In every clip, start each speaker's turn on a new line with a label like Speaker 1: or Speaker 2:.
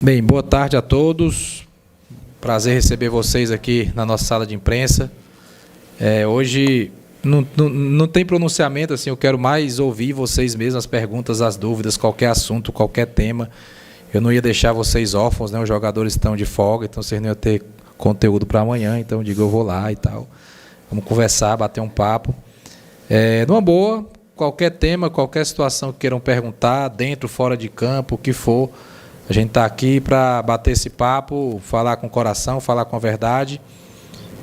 Speaker 1: Bem, boa tarde a todos. Prazer receber vocês aqui na nossa sala de imprensa. Hoje não tem pronunciamento, assim, eu quero mais ouvir vocês mesmos, as perguntas, as dúvidas, qualquer assunto, qualquer tema. Eu não ia deixar vocês órfãos, né? Os jogadores estão de folga, então vocês não iam ter conteúdo para amanhã, então digo, eu vou lá e tal. Vamos conversar, bater um papo. Numa boa, qualquer tema, qualquer situação que queiram perguntar, dentro, fora de campo, o que for, a gente está aqui para bater esse papo, falar com o coração, falar com a verdade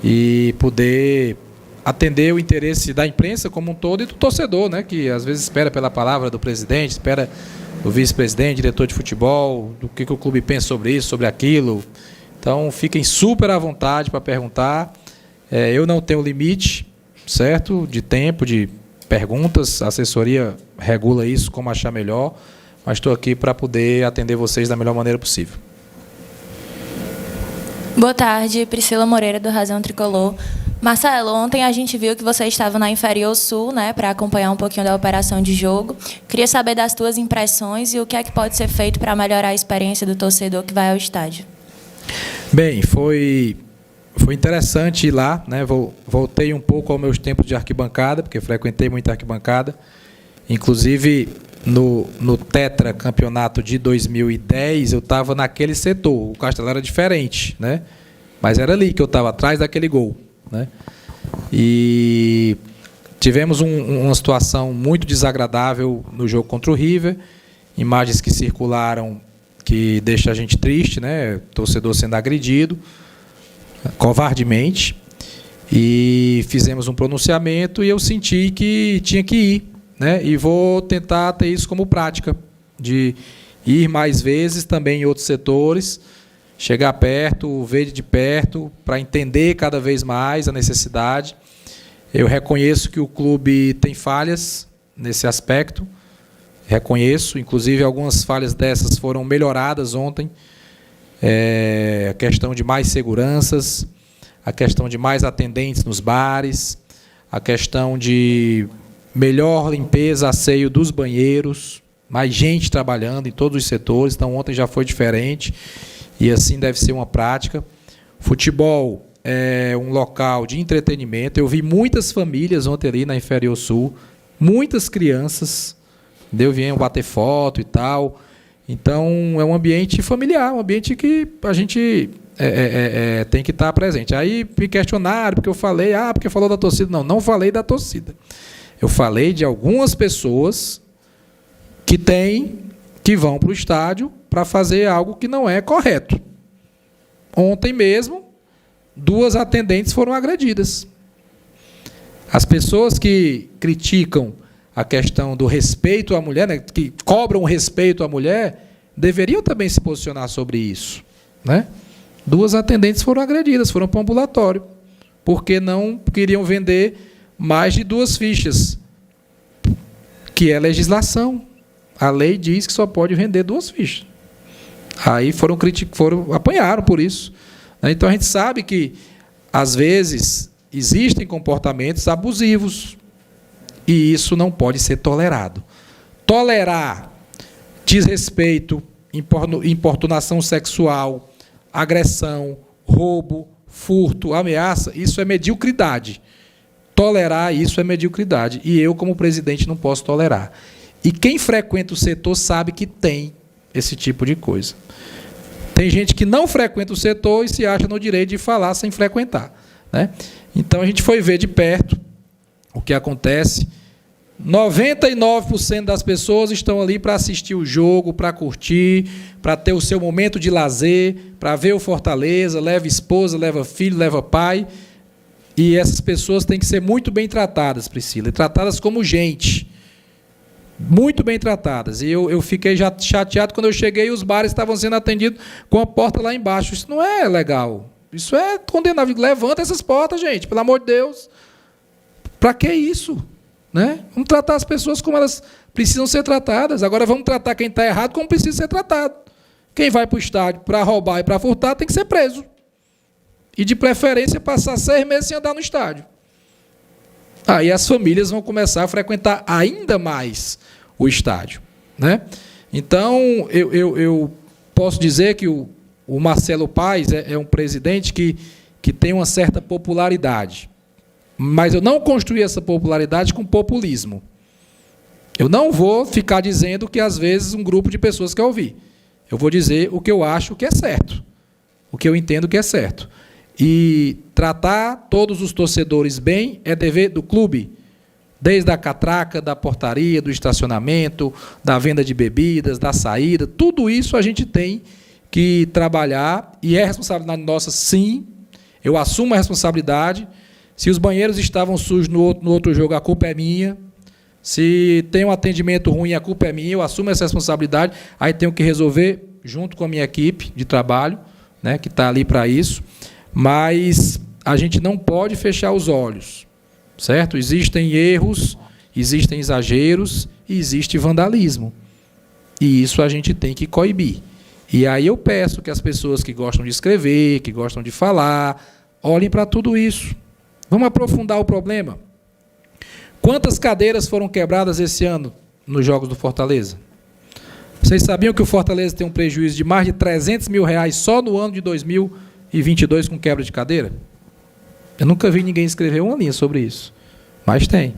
Speaker 1: e poder atender o interesse da imprensa como um todo e do torcedor, né, que às vezes espera pela palavra do presidente, espera do vice-presidente, diretor de futebol, do que o clube pensa sobre isso, sobre aquilo. Então, fiquem super à vontade para perguntar. Eu não tenho limite, certo, de tempo, de perguntas, a assessoria regula isso como achar melhor, mas estou aqui para poder atender vocês da melhor maneira possível.
Speaker 2: Boa tarde, Priscila Moreira, do Razão Tricolor. Marcelo, ontem a gente viu que você estava na Inferior Sul, né, para acompanhar um pouquinho da operação de jogo. Queria saber das tuas impressões e o que é que pode ser feito para melhorar a experiência do torcedor que vai ao estádio. Bem,
Speaker 1: foi interessante ir lá, né? Voltei um pouco aos meus tempos de arquibancada, porque frequentei muita arquibancada. Inclusive, no Tetra Campeonato de 2010, eu estava naquele setor. O Castelo era diferente, né? Mas era ali que eu estava, atrás daquele gol, né? E tivemos uma situação muito desagradável no jogo contra o River. Imagens que circularam que deixa a gente triste, né? Torcedor sendo agredido covardemente, e fizemos um pronunciamento e eu senti que tinha que ir, né? E vou tentar ter isso como prática, de ir mais vezes também em outros setores, chegar perto, ver de perto, para entender cada vez mais a necessidade. Eu reconheço que o clube tem falhas nesse aspecto, reconheço, inclusive algumas falhas dessas foram melhoradas ontem. A questão de mais seguranças, a questão de mais atendentes nos bares, a questão de melhor limpeza, asseio dos banheiros, mais gente trabalhando em todos os setores. Então, ontem já foi diferente e assim deve ser uma prática. Futebol é um local de entretenimento. Eu vi muitas famílias ontem ali na Inferior Sul, muitas crianças, vieram bater foto e tal. Então, é um ambiente familiar, um ambiente que a gente tem que estar presente. Aí me questionaram, porque eu falei, porque falou da torcida. Não falei da torcida. Eu falei de algumas pessoas que vão para o estádio para fazer algo que não é correto. Ontem mesmo, 2 atendentes foram agredidas. As pessoas que criticam a questão do respeito à mulher, né, que cobram respeito à mulher, deveriam também se posicionar sobre isso, né? 2 atendentes foram agredidas, foram para o ambulatório, porque não queriam vender mais de 2 fichas, que é legislação. A lei diz que só pode vender 2 fichas. Aí apanharam por isso. Então, a gente sabe que, às vezes, existem comportamentos abusivos, e isso não pode ser tolerado. Tolerar desrespeito, importunação sexual, agressão, roubo, furto, ameaça, isso é mediocridade. Tolerar isso é mediocridade. E eu, como presidente, não posso tolerar. E quem frequenta o setor sabe que tem esse tipo de coisa. Tem gente que não frequenta o setor e se acha no direito de falar sem frequentar, né? Então, a gente foi ver de perto o que acontece. 99% das pessoas estão ali para assistir o jogo, para curtir, para ter o seu momento de lazer, para ver o Fortaleza, leva esposa, leva filho, leva pai. E essas pessoas têm que ser muito bem tratadas, Priscila, e tratadas como gente. Muito bem tratadas. E eu fiquei já chateado quando eu cheguei e os bares estavam sendo atendidos com a porta lá embaixo. Isso não é legal. Isso é condenável. Levanta essas portas, gente, pelo amor de Deus. Para que isso? Né? Vamos tratar as pessoas como elas precisam ser tratadas. Agora vamos tratar quem está errado como precisa ser tratado. Quem vai para o estádio para roubar e para furtar tem que ser preso. E, de preferência, passar 6 meses sem andar no estádio. Aí as famílias vão começar a frequentar ainda mais o estádio, né? Então, eu posso dizer que o Marcelo Paes é um presidente que tem uma certa popularidade. Mas eu não construí essa popularidade com populismo. Eu não vou ficar dizendo que, às vezes, um grupo de pessoas quer ouvir. Eu vou dizer o que eu acho que é certo, o que eu entendo que é certo. E tratar todos os torcedores bem é dever do clube, desde a catraca, da portaria, do estacionamento, da venda de bebidas, da saída, tudo isso a gente tem que trabalhar, e é responsabilidade nossa, sim. Eu assumo a responsabilidade. Se os banheiros estavam sujos no outro jogo, a culpa é minha. Se tem um atendimento ruim, a culpa é minha. Eu assumo essa responsabilidade. Aí tenho que resolver junto com a minha equipe de trabalho, né, que está ali para isso. Mas a gente não pode fechar os olhos, certo? Existem erros, existem exageros e existe vandalismo. E isso a gente tem que coibir. E aí eu peço que as pessoas que gostam de escrever, que gostam de falar, olhem para tudo isso. Vamos aprofundar o problema. Quantas cadeiras foram quebradas esse ano nos Jogos do Fortaleza? Vocês sabiam que o Fortaleza tem um prejuízo de mais de R$300 mil só no ano de 2022 com quebra de cadeira? Eu nunca vi ninguém escrever uma linha sobre isso, mas tem.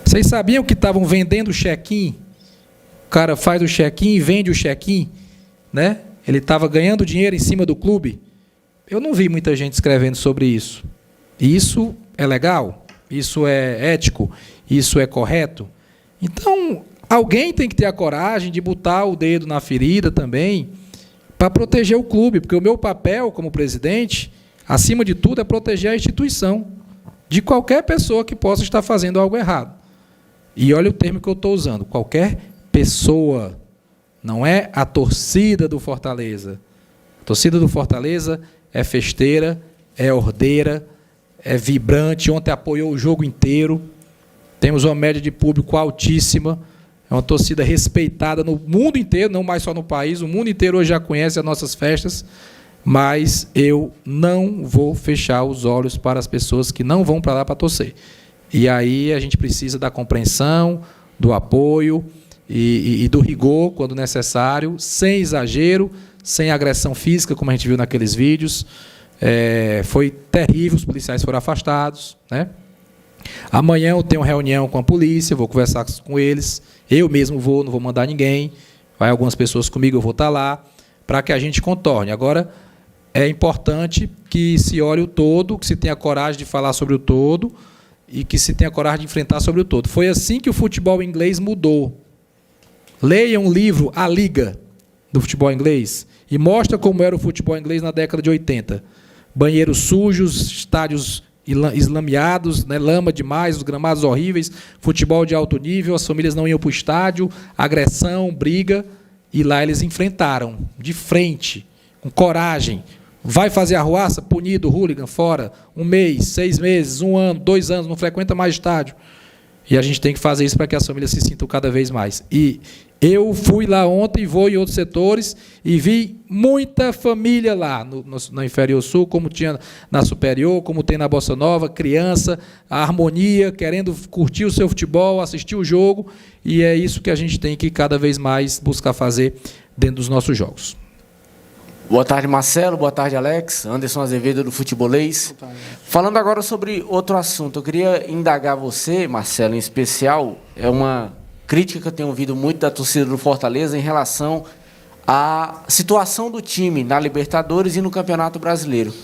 Speaker 1: Vocês sabiam que estavam vendendo check-in? O cara faz o check-in e vende o check-in, né? Ele estava ganhando dinheiro em cima do clube. Eu não vi muita gente escrevendo sobre isso. Isso é legal? Isso é ético? Isso é correto? Então, alguém tem que ter a coragem de botar o dedo na ferida também para proteger o clube, porque o meu papel como presidente, acima de tudo, é proteger a instituição de qualquer pessoa que possa estar fazendo algo errado. E olha o termo que eu estou usando, qualquer pessoa, não é a torcida do Fortaleza. A torcida do Fortaleza é festeira, é ordeira, é vibrante. Ontem apoiou o jogo inteiro. Temos uma média de público altíssima. É uma torcida respeitada no mundo inteiro, não mais só no país. O mundo inteiro hoje já conhece as nossas festas. Mas eu não vou fechar os olhos para as pessoas que não vão para lá para torcer. E aí a gente precisa da compreensão, do apoio e do rigor, quando necessário, sem exagero, sem agressão física, como a gente viu naqueles vídeos. Foi terrível, os policiais foram afastados, né? Amanhã eu tenho reunião com a polícia, vou conversar com eles, eu mesmo vou, não vou mandar ninguém, vai algumas pessoas comigo, eu vou estar lá, para que a gente contorne. Agora, é importante que se olhe o todo, que se tenha coragem de falar sobre o todo e que se tenha coragem de enfrentar sobre o todo. Foi assim que o futebol inglês mudou. Leiam um livro, A Liga, do futebol inglês, e mostra como era o futebol inglês na década de 80. Banheiros sujos, estádios eslameados, né, lama demais, os gramados horríveis, futebol de alto nível, as famílias não iam para o estádio, agressão, briga, e lá eles enfrentaram, de frente, com coragem. Vai fazer arruaça? Punido, hooligan, fora. 1 mês, 6 meses, 1 ano, 2 anos, não frequenta mais estádio. E a gente tem que fazer isso para que as famílias se sintam cada vez mais. E eu fui lá ontem, vou em outros setores, e vi muita família lá, na Inferior Sul, como tinha na Superior, como tem na Bossa Nova, criança, a harmonia, querendo curtir o seu futebol, assistir o jogo, e é isso que a gente tem que cada vez mais buscar fazer dentro dos nossos jogos.
Speaker 3: Boa tarde, Marcelo. Boa tarde, Alex. Anderson Azevedo, do Futebolês. Falando agora sobre outro assunto, eu queria indagar você, Marcelo, em especial, é uma crítica que eu tenho ouvido muito da torcida do Fortaleza em relação à situação do time na Libertadores e no Campeonato Brasileiro.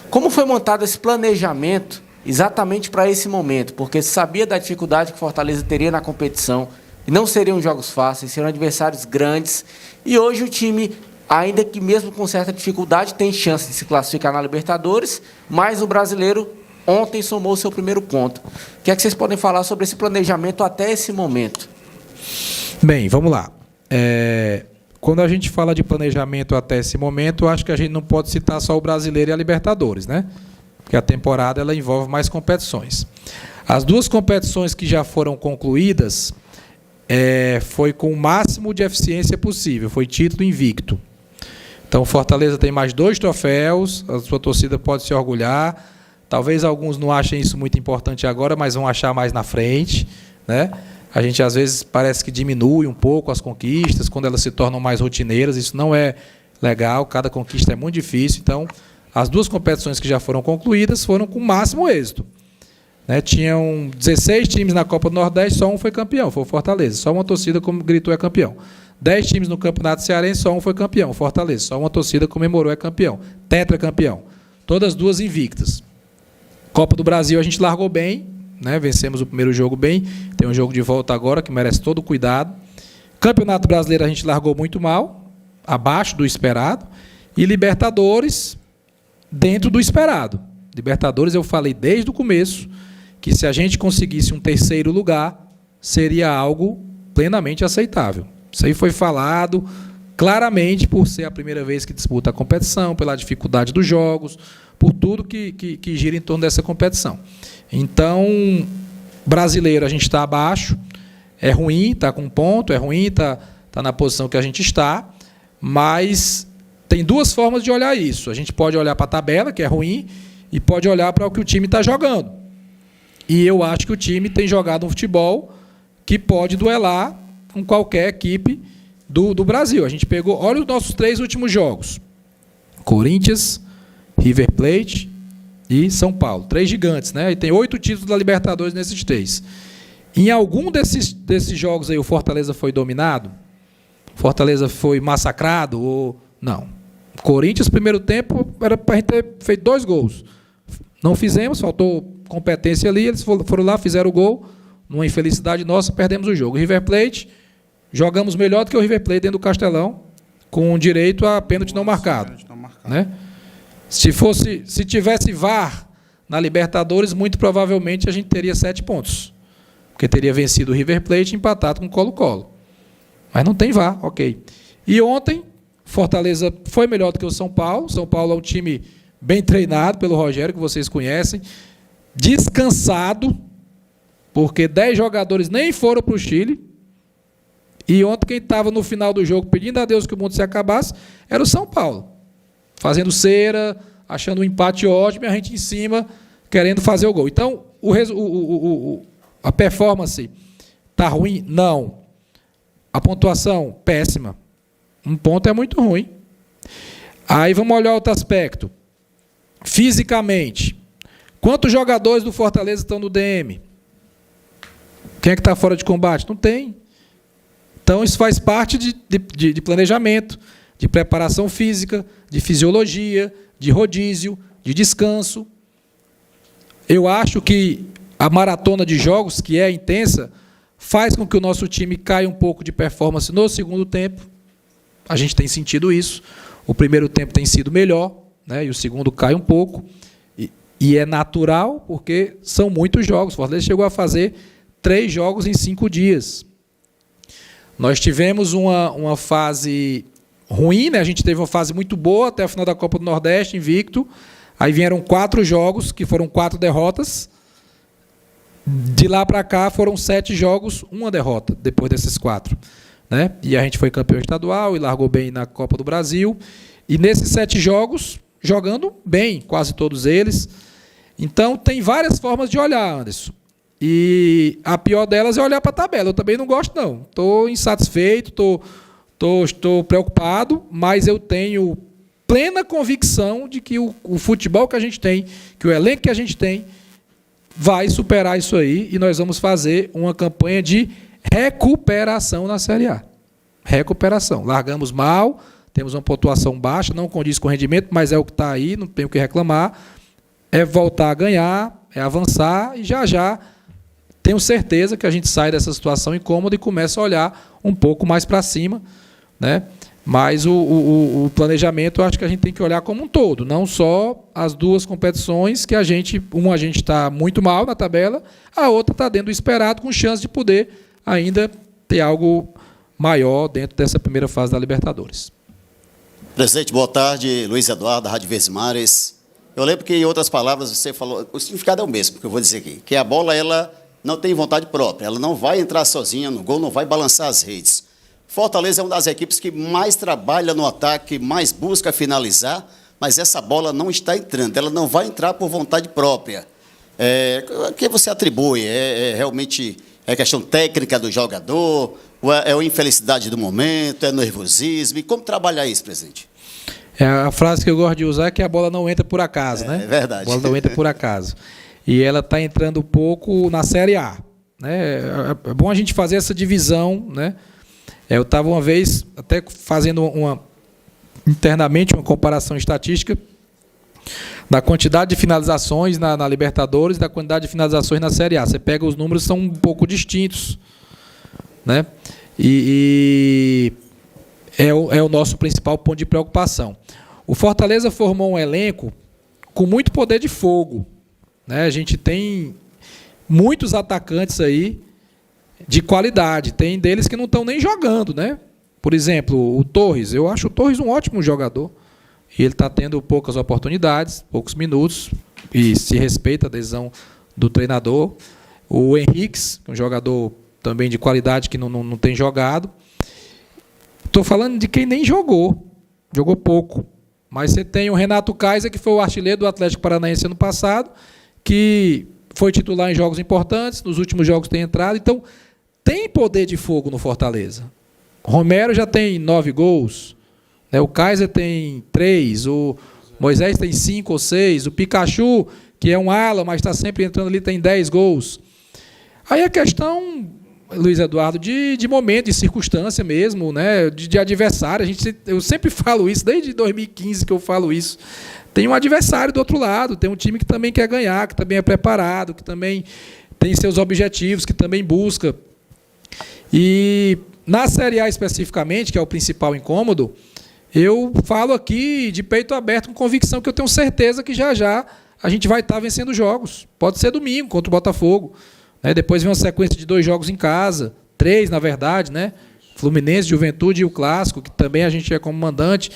Speaker 3: Como foi montado esse planejamento exatamente para esse momento? Porque se sabia da dificuldade que o Fortaleza teria na competição, e não seriam jogos fáceis, seriam adversários grandes, e hoje o time, ainda que mesmo com certa dificuldade, tem chance de se classificar na Libertadores, mas o brasileiro ontem somou o seu primeiro ponto. O que é que vocês podem falar sobre esse planejamento até esse momento?
Speaker 1: Bem, vamos lá. Quando a gente fala de planejamento até esse momento, eu acho que a gente não pode citar só o brasileiro e a Libertadores, né? Porque a temporada ela envolve mais competições. As 2 competições que já foram concluídas foi com o máximo de eficiência possível, foi título invicto. Então, o Fortaleza tem mais 2 troféus, a sua torcida pode se orgulhar. Talvez alguns não achem isso muito importante agora, mas vão achar mais na frente, né? A gente, às vezes, parece que diminui um pouco as conquistas, quando elas se tornam mais rotineiras. Isso não é legal, cada conquista é muito difícil. Então, as 2 competições que já foram concluídas foram com o máximo êxito. Né? Tinham 16 times na Copa do Nordeste, só um foi campeão, foi o Fortaleza. Só uma torcida gritou é campeão. 10 times no Campeonato Cearense, só um foi campeão, o Fortaleza. Só uma torcida comemorou é campeão. Tetracampeão. Todas 2 invictas. Copa do Brasil a gente largou bem, né? Vencemos o primeiro jogo bem. Tem um jogo de volta agora que merece todo o cuidado. Campeonato Brasileiro a gente largou muito mal, abaixo do esperado. E Libertadores, dentro do esperado. Libertadores, eu falei desde o começo que se a gente conseguisse um 3º lugar, seria algo plenamente aceitável. Isso aí foi falado claramente por ser a primeira vez que disputa a competição, pela dificuldade dos jogos, por tudo que gira em torno dessa competição. Então, brasileiro, a gente está abaixo, é ruim, está com 1 ponto, é ruim, está na posição que a gente está, mas tem 2 formas de olhar isso. A gente pode olhar para a tabela, que é ruim, e pode olhar para o que o time está jogando. E eu acho que o time tem jogado um futebol que pode duelar com qualquer equipe do Brasil. A gente pegou, olha os nossos 3 últimos jogos. Corinthians, River Plate e São Paulo. 3 gigantes, né? E tem 8 títulos da Libertadores nesses 3. Em algum desses jogos aí o Fortaleza foi dominado? Fortaleza foi massacrado? Ou não? Corinthians, primeiro tempo, era para a gente ter feito 2 gols. Não fizemos, faltou competência ali, eles foram lá, fizeram o gol, numa infelicidade nossa, perdemos o jogo. River Plate, jogamos melhor do que o River Plate dentro do Castelão, com direito a pênalti não marcado. Né? Se tivesse VAR na Libertadores, muito provavelmente a gente teria 7 pontos, porque teria vencido o River Plate e empatado com o Colo-Colo. Mas não tem VAR, ok. E ontem, Fortaleza foi melhor do que o São Paulo. São Paulo é um time bem treinado pelo Rogério, que vocês conhecem, descansado, porque 10 jogadores nem foram para o Chile, e ontem quem estava no final do jogo pedindo a Deus que o mundo se acabasse era o São Paulo, fazendo cera, achando um empate ótimo, e a gente em cima querendo fazer o gol. Então, a performance está ruim? Não. A pontuação? Péssima. 1 ponto é muito ruim. Aí vamos olhar outro aspecto. Fisicamente, quantos jogadores do Fortaleza estão no DM? Quem é que está fora de combate? Não tem. Então, isso faz parte de planejamento, de preparação física, de fisiologia, de rodízio, de descanso. Eu acho que a maratona de jogos, que é intensa, faz com que o nosso time caia um pouco de performance no segundo tempo. A gente tem sentido isso. O primeiro tempo tem sido melhor, né, e o segundo cai um pouco. E é natural, porque são muitos jogos. O Fortaleza chegou a fazer 3 jogos em 5 dias. Nós tivemos uma fase ruim, né? A gente teve uma fase muito boa até a final da Copa do Nordeste, invicto. Aí vieram 4 jogos, que foram 4 derrotas. De lá para cá foram 7 jogos, 1 derrota, depois desses 4. Né? E a gente foi campeão estadual e largou bem na Copa do Brasil. E nesses 7 jogos, jogando bem, quase todos eles. Então, tem várias formas de olhar, Anderson. E a pior delas é olhar para a tabela. Eu também não gosto, não. Estou insatisfeito, estou preocupado, mas eu tenho plena convicção de que o futebol que a gente tem, que o elenco que a gente tem, vai superar isso aí e nós vamos fazer uma campanha de recuperação na Série A. Recuperação. Largamos mal, temos uma pontuação baixa, não condiz com o rendimento, mas é o que está aí, não tenho o que reclamar. É voltar a ganhar, é avançar e já tenho certeza que a gente sai dessa situação incômoda e começa a olhar um pouco mais para cima, né? Mas o planejamento, eu acho que a gente tem que olhar como um todo, não só as 2 competições que a gente está muito mal na tabela, a outra está dentro do esperado, com chance de poder ainda ter algo maior dentro dessa primeira fase da Libertadores.
Speaker 4: Presidente, boa tarde. Luiz Eduardo, da Rádio Verdes. Eu lembro que, em outras palavras, você falou, o significado é o mesmo que eu vou dizer aqui, que a bola ela não tem vontade própria, ela não vai entrar sozinha no gol, não vai balançar as redes. Fortaleza é uma das equipes que mais trabalha no ataque, mais busca finalizar, mas essa bola não está entrando, ela não vai entrar por vontade própria. O que você atribui? É realmente É questão técnica do jogador? Ou é a infelicidade do momento? É nervosismo? E como trabalhar isso, presidente?
Speaker 1: A frase que eu gosto de usar é que a bola não entra por acaso, né?
Speaker 4: É verdade.
Speaker 1: A bola não entra por acaso. E ela está entrando um pouco na Série A, né? É bom a gente fazer essa divisão, né? Eu estava uma vez até fazendo internamente uma comparação estatística da quantidade de finalizações na Libertadores e da quantidade de finalizações na Série A. Você pega os números, são um pouco distintos, né? E é o nosso principal ponto de preocupação. O Fortaleza formou um elenco com muito poder de fogo, né? A gente tem muitos atacantes aí de qualidade. Tem deles que não estão nem jogando, né? Por exemplo, o Torres. Eu acho o Torres um ótimo jogador. E ele está tendo poucas oportunidades, poucos minutos, e se respeita a decisão do treinador. O Henriques, um jogador também de qualidade que não tem jogado. Estou falando de quem nem jogou pouco. Mas você tem o Renato Kaiser, que foi o artilheiro do Atlético Paranaense ano passado, que foi titular em jogos importantes, nos últimos jogos tem entrado. Então, tem poder de fogo no Fortaleza. Romero já tem 9 gols. O Kaiser tem 3, o Moisés tem 5 ou 6, o Pikachu, que é um ala, mas está sempre entrando ali, tem 10 gols. Aí a questão, Luiz Eduardo, de momento, de circunstância mesmo, né? de adversário. Eu sempre falo isso, desde 2015 que eu falo isso. Tem um adversário do outro lado, tem um time que também quer ganhar, que também é preparado, que também tem seus objetivos, que também busca. E na Série A especificamente, que é o principal incômodo, eu falo aqui de peito aberto, com convicção, que eu tenho certeza que já a gente vai estar vencendo jogos. Pode ser domingo, contra o Botafogo. Né? Depois vem uma sequência de 2 jogos em casa, 3, na verdade, né? Fluminense, Juventude e o Clássico, que também a gente é como mandante.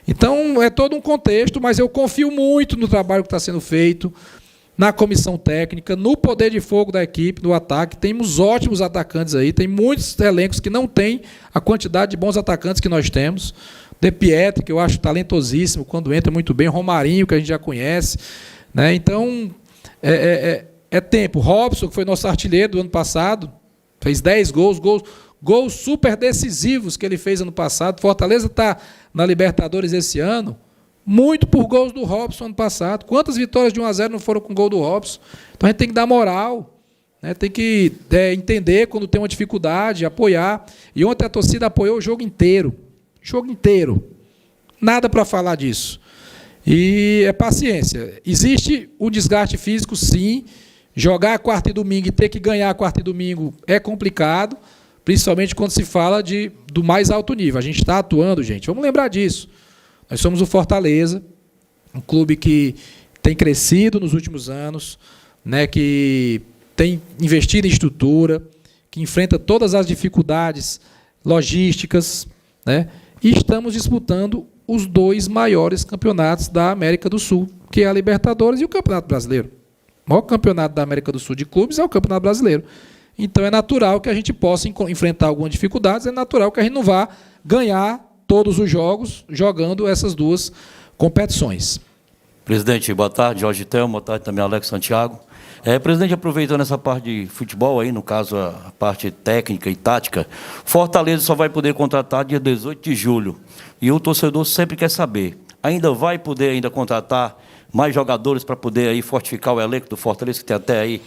Speaker 1: Então, é todo um contexto, mas eu confio muito no trabalho que está sendo feito, na comissão técnica, no poder de fogo da equipe, no ataque. Temos ótimos atacantes aí, tem muitos elencos que não têm a quantidade de bons atacantes que nós temos. De Pietri, que eu acho talentosíssimo, quando entra muito bem. Romarinho, que a gente já conhece. Né? Então, é tempo. Robson, que foi nosso artilheiro do ano passado, fez 10 gols super decisivos que ele fez ano passado. Fortaleza está na Libertadores esse ano, muito por gols do Robson ano passado. Quantas vitórias de 1-0 não foram com gol do Robson? Então a gente tem que dar moral, né? Tem que entender quando tem uma dificuldade, apoiar. E ontem a torcida apoiou o jogo inteiro. Nada para falar disso. E é paciência. Existe um desgaste físico, sim. Jogar quarta e domingo e ter que ganhar quarta e domingo é complicado, principalmente quando se fala do mais alto nível. A gente está atuando, gente. Vamos lembrar disso. Nós somos o Fortaleza, um clube que tem crescido nos últimos anos, né, que tem investido em estrutura, que enfrenta todas as dificuldades logísticas, né? E estamos disputando os 2 maiores campeonatos da América do Sul, que é a Libertadores e o Campeonato Brasileiro. O maior campeonato da América do Sul de clubes é o Campeonato Brasileiro. Então é natural que a gente possa enfrentar algumas dificuldades, é natural que a gente não vá ganhar todos os jogos jogando essas 2 competições.
Speaker 5: Presidente, boa tarde. Jorge Telmo, boa tarde também, Alex Santiago. Presidente, aproveitando essa parte de futebol aí, no caso a parte técnica e tática, Fortaleza só vai poder contratar dia 18 de julho. E o torcedor sempre quer saber, ainda vai poder contratar mais jogadores para poder aí fortificar o elenco do Fortaleza, que tem até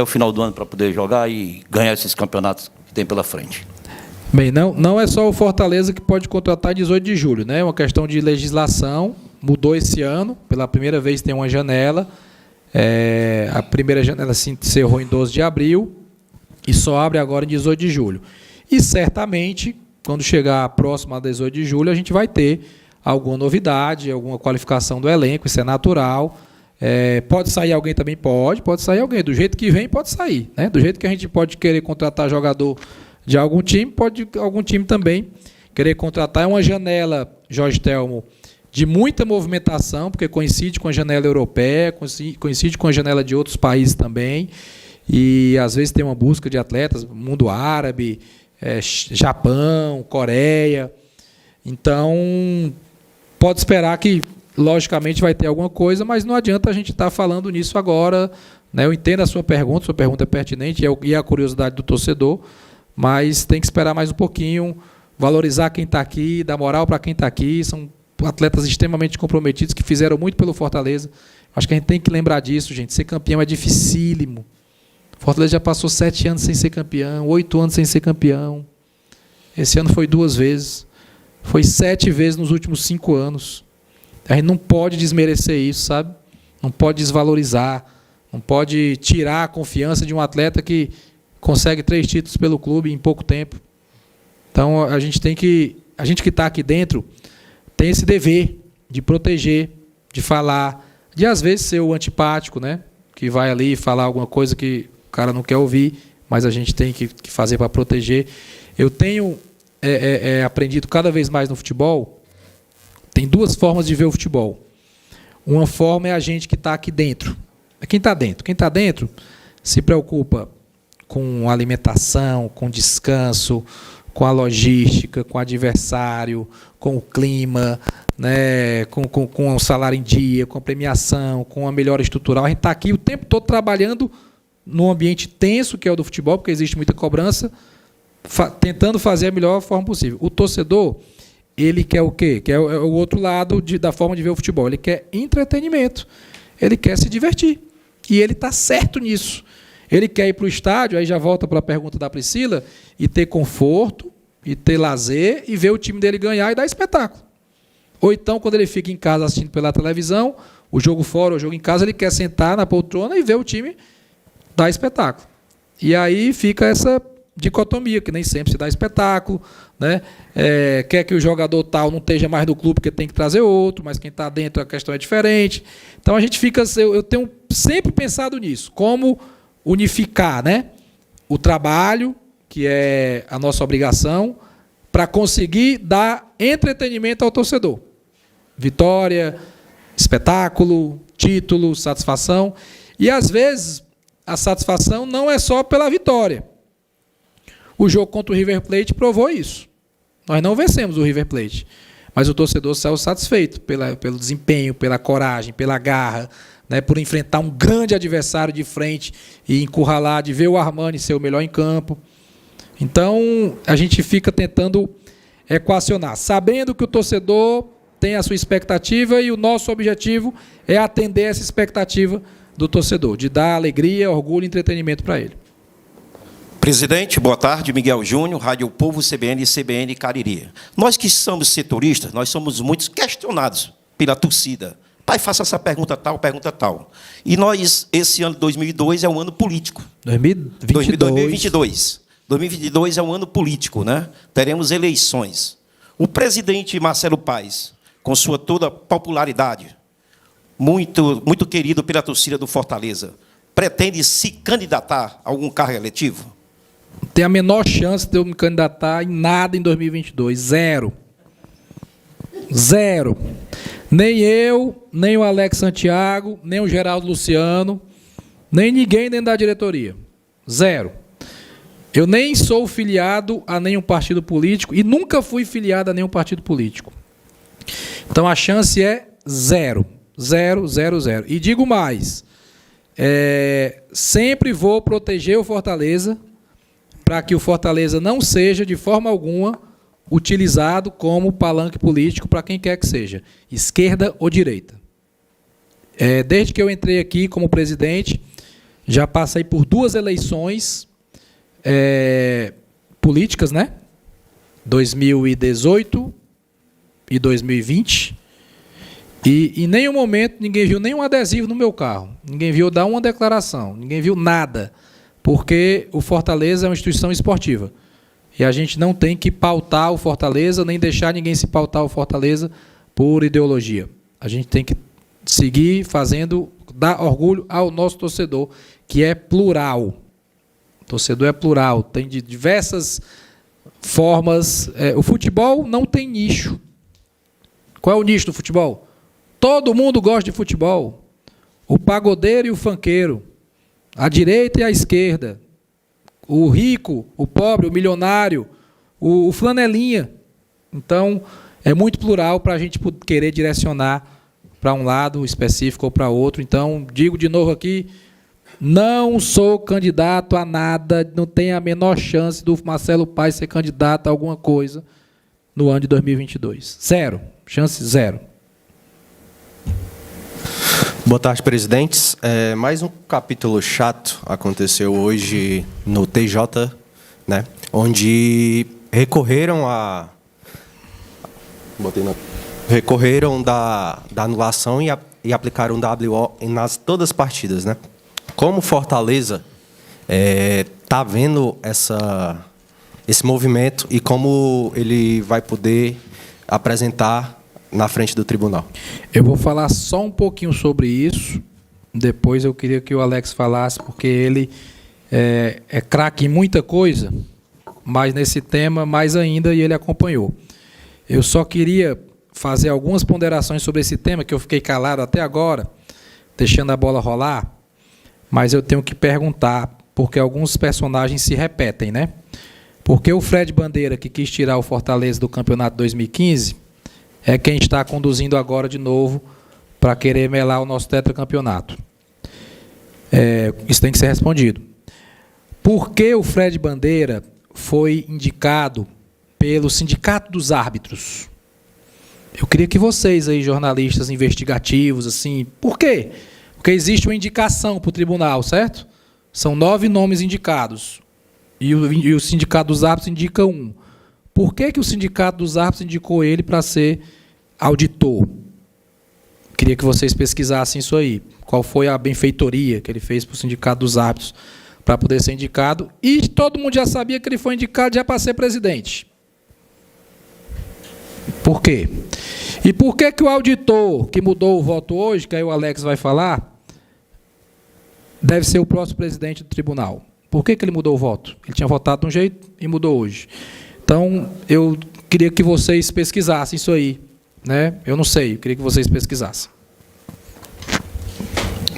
Speaker 5: o final do ano para poder jogar e ganhar esses campeonatos que tem pela frente?
Speaker 1: Bem, não é só o Fortaleza que pode contratar 18 de julho, né? É uma questão de legislação, mudou esse ano, pela primeira vez tem uma janela. A primeira janela se encerrou em 12 de abril e só abre agora em 18 de julho. E certamente, quando chegar próximo a 18 de julho, a gente vai ter alguma novidade, alguma qualificação do elenco, isso é natural. Pode sair alguém também? Pode sair alguém. Do jeito que vem, pode sair. Né? Do jeito que a gente pode querer contratar jogador de algum time, pode algum time também querer contratar. É uma janela, Jorge Telmo, de muita movimentação, porque coincide com a janela europeia, coincide com a janela de outros países também, e às vezes tem uma busca de atletas, mundo árabe, Japão, Coreia. Então, pode esperar que logicamente vai ter alguma coisa, mas não adianta a gente estar falando nisso agora, né? Eu entendo a sua pergunta é pertinente e a curiosidade do torcedor, mas tem que esperar mais um pouquinho, valorizar quem está aqui, dar moral para quem está aqui. São atletas extremamente comprometidos que fizeram muito pelo Fortaleza. Acho que a gente tem que lembrar disso, gente. Ser campeão é dificílimo. Fortaleza já passou 7 anos sem ser campeão, 8 anos sem ser campeão. Esse ano foi 2 vezes. Foi 7 vezes nos últimos 5 anos. A gente não pode desmerecer isso, sabe? Não pode desvalorizar. Não pode tirar a confiança de um atleta que consegue 3 títulos pelo clube em pouco tempo. Então, a gente que está aqui dentro tem esse dever de proteger, de falar, de às vezes ser o antipático, né? Que vai ali falar alguma coisa que o cara não quer ouvir, mas a gente tem que fazer para proteger. Eu tenho aprendido cada vez mais no futebol. Tem 2 formas de ver o futebol. Uma forma é a gente que está aqui dentro. Quem está dentro? Quem está dentro se preocupa com alimentação, com descanso, com a logística, com o adversário, com o clima, né, com o salário em dia, com a premiação, com a melhora estrutural. A gente está aqui o tempo todo trabalhando num ambiente tenso, que é o do futebol, porque existe muita cobrança, tentando fazer a melhor forma possível. O torcedor, ele quer o quê? Quer o outro lado da forma de ver o futebol. Ele quer entretenimento, ele quer se divertir. E ele está certo nisso. Ele quer ir para o estádio, aí já volta para a pergunta da Priscila, e ter conforto, e ter lazer, e ver o time dele ganhar e dar espetáculo. Ou então, quando ele fica em casa assistindo pela televisão, o jogo fora, o jogo em casa, ele quer sentar na poltrona e ver o time dar espetáculo. E aí fica essa dicotomia, que nem sempre se dá espetáculo, né? Quer que o jogador tal não esteja mais no clube porque tem que trazer outro, mas quem está dentro a questão é diferente. Então a gente fica, eu tenho sempre pensado nisso, como unificar, né, o trabalho, que é a nossa obrigação, para conseguir dar entretenimento ao torcedor. Vitória, espetáculo, título, satisfação. E, às vezes, a satisfação não é só pela vitória. O jogo contra o River Plate provou isso. Nós não vencemos o River Plate, mas o torcedor saiu satisfeito pelo desempenho, pela coragem, pela garra, né, por enfrentar um grande adversário de frente e encurralar, de ver o Armani ser o melhor em campo. Então, a gente fica tentando equacionar, sabendo que o torcedor tem a sua expectativa e o nosso objetivo é atender essa expectativa do torcedor, de dar alegria, orgulho e entretenimento para ele.
Speaker 6: Presidente, boa tarde. Miguel Júnior, Rádio Povo, CBN e CBN Cariri. Nós que somos setoristas, nós somos muito questionados pela torcida. Pai, faça essa pergunta tal, pergunta tal. E nós, esse ano de 2002 é um ano político. 2022. 2022 é um ano político, né? Teremos eleições. O presidente Marcelo Paes, com sua toda popularidade, muito querido pela torcida do Fortaleza, pretende se candidatar a algum cargo eletivo?
Speaker 1: Tem a menor chance de eu me candidatar em nada em 2022. Zero. Nem eu, nem o Alex Santiago, nem o Geraldo Luciano, nem ninguém dentro da diretoria. Zero. Eu nem sou filiado a nenhum partido político e nunca fui filiado a nenhum partido político. Então a chance é 0. 0, 0, 0. E digo mais, sempre vou proteger o Fortaleza para que o Fortaleza não seja, de forma alguma, utilizado como palanque político para quem quer que seja, esquerda ou direita. Desde que eu entrei aqui como presidente, já passei por 2 eleições políticas, né? 2018 e 2020. E em nenhum momento ninguém viu nenhum adesivo no meu carro. Ninguém viu dar uma declaração. Ninguém viu nada. Porque o Fortaleza é uma instituição esportiva. E a gente não tem que pautar o Fortaleza, nem deixar ninguém se pautar o Fortaleza por ideologia. A gente tem que seguir fazendo, dar orgulho ao nosso torcedor, que é plural. O torcedor é plural, tem de diversas formas. O futebol não tem nicho. Qual é o nicho do futebol? Todo mundo gosta de futebol. O pagodeiro e o funkeiro. A direita e a esquerda. O rico, o pobre, o milionário, o flanelinha. Então, é muito plural para a gente querer direcionar para um lado específico ou para outro. Então, digo de novo aqui, não sou candidato a nada, não tem a menor chance do Marcelo Paes ser candidato a alguma coisa no ano de 2022. Zero. Chance zero.
Speaker 7: Boa tarde, presidentes. Mais um capítulo chato aconteceu hoje no TJ, né, onde recorreram da anulação e aplicaram WO nas todas as partidas, né? Como Fortaleza está vendo esse movimento e como ele vai poder apresentar na frente do tribunal?
Speaker 1: Eu vou falar só um pouquinho sobre isso. Depois eu queria que o Alex falasse, porque ele é craque em muita coisa, mas nesse tema mais ainda, e ele acompanhou. Eu só queria fazer algumas ponderações sobre esse tema, que eu fiquei calado até agora, deixando a bola rolar, mas eu tenho que perguntar, porque alguns personagens se repetem, né? Porque o Fred Bandeira, que quis tirar o Fortaleza do campeonato 2015, é quem está conduzindo agora de novo para querer melar o nosso tetracampeonato. Isso tem que ser respondido. Por que o Fred Bandeira foi indicado pelo Sindicato dos Árbitros? Eu queria que vocês aí, jornalistas investigativos, assim, por quê? Porque existe uma indicação para o tribunal, certo? São 9 nomes indicados. E o Sindicato dos Árbitros indica um. Por que o Sindicato dos Árbitros indicou ele para ser auditor? Queria que vocês pesquisassem isso aí. Qual foi a benfeitoria que ele fez para o Sindicato dos Árbitros para poder ser indicado? E todo mundo já sabia que ele foi indicado já para ser presidente. Por quê? E por que o auditor que mudou o voto hoje, que aí o Alex vai falar, deve ser o próximo presidente do tribunal? Por que ele mudou o voto? Ele tinha votado de um jeito e mudou hoje. Então, eu queria que vocês pesquisassem isso aí, né? Eu não sei, eu queria que vocês pesquisassem.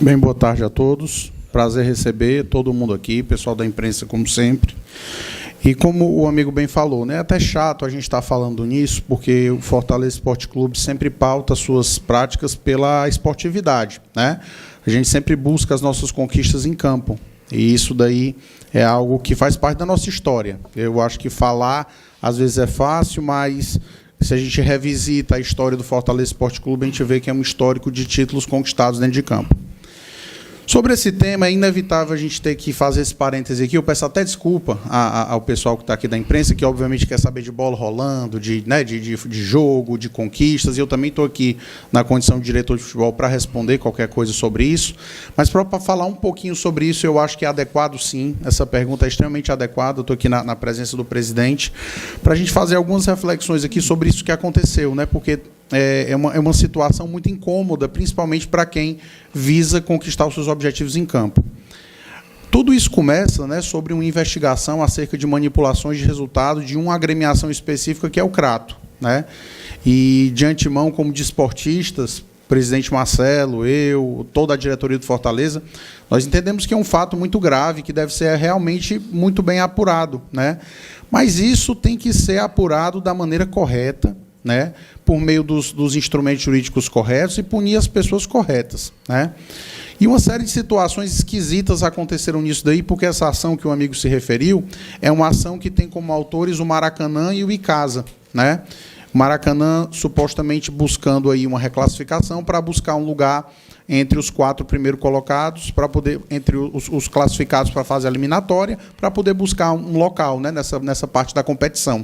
Speaker 8: Bem, boa tarde a todos. Prazer receber todo mundo aqui, pessoal da imprensa, como sempre. E como o amigo bem falou, né, é até chato a gente estar falando nisso, porque o Fortaleza Esporte Clube sempre pauta suas práticas pela esportividade, né? A gente sempre busca as nossas conquistas em campo. E isso daí é algo que faz parte da nossa história. Eu acho que falar, às vezes, é fácil, mas se a gente revisita a história do Fortaleza Esporte Clube, a gente vê que é um histórico de títulos conquistados dentro de campo. Sobre esse tema, é inevitável a gente ter que fazer esse parêntese aqui. Eu peço até desculpa ao pessoal que está aqui da imprensa, que obviamente quer saber de bola rolando, de jogo, de conquistas, e eu também estou aqui na condição de diretor de futebol para responder qualquer coisa sobre isso. Mas para falar um pouquinho sobre isso, eu acho que é adequado, sim. Essa pergunta é extremamente adequada. Eu estou aqui na presença do presidente para a gente fazer algumas reflexões aqui sobre isso que aconteceu, né? Porque é uma situação muito incômoda, principalmente para quem visa conquistar os seus objetivos em campo. Tudo isso começa, né, sobre uma investigação acerca de manipulações de resultado de uma agremiação específica, que é o Crato, né? E, de antemão, como desportistas, presidente Marcelo, eu, toda a diretoria do Fortaleza, nós entendemos que é um fato muito grave, que deve ser realmente muito bem apurado, né? Mas isso tem que ser apurado da maneira correta, né, por meio dos instrumentos jurídicos corretos e punir as pessoas corretas, né? E uma série de situações esquisitas aconteceram nisso daí, porque essa ação que o amigo se referiu é uma ação que tem como autores o Maracanã e o Icasa, né? O Maracanã supostamente buscando aí uma reclassificação para buscar um lugar entre os 4 primeiros colocados, para poder, entre os classificados para a fase eliminatória, para poder buscar um local, né, nessa parte da competição.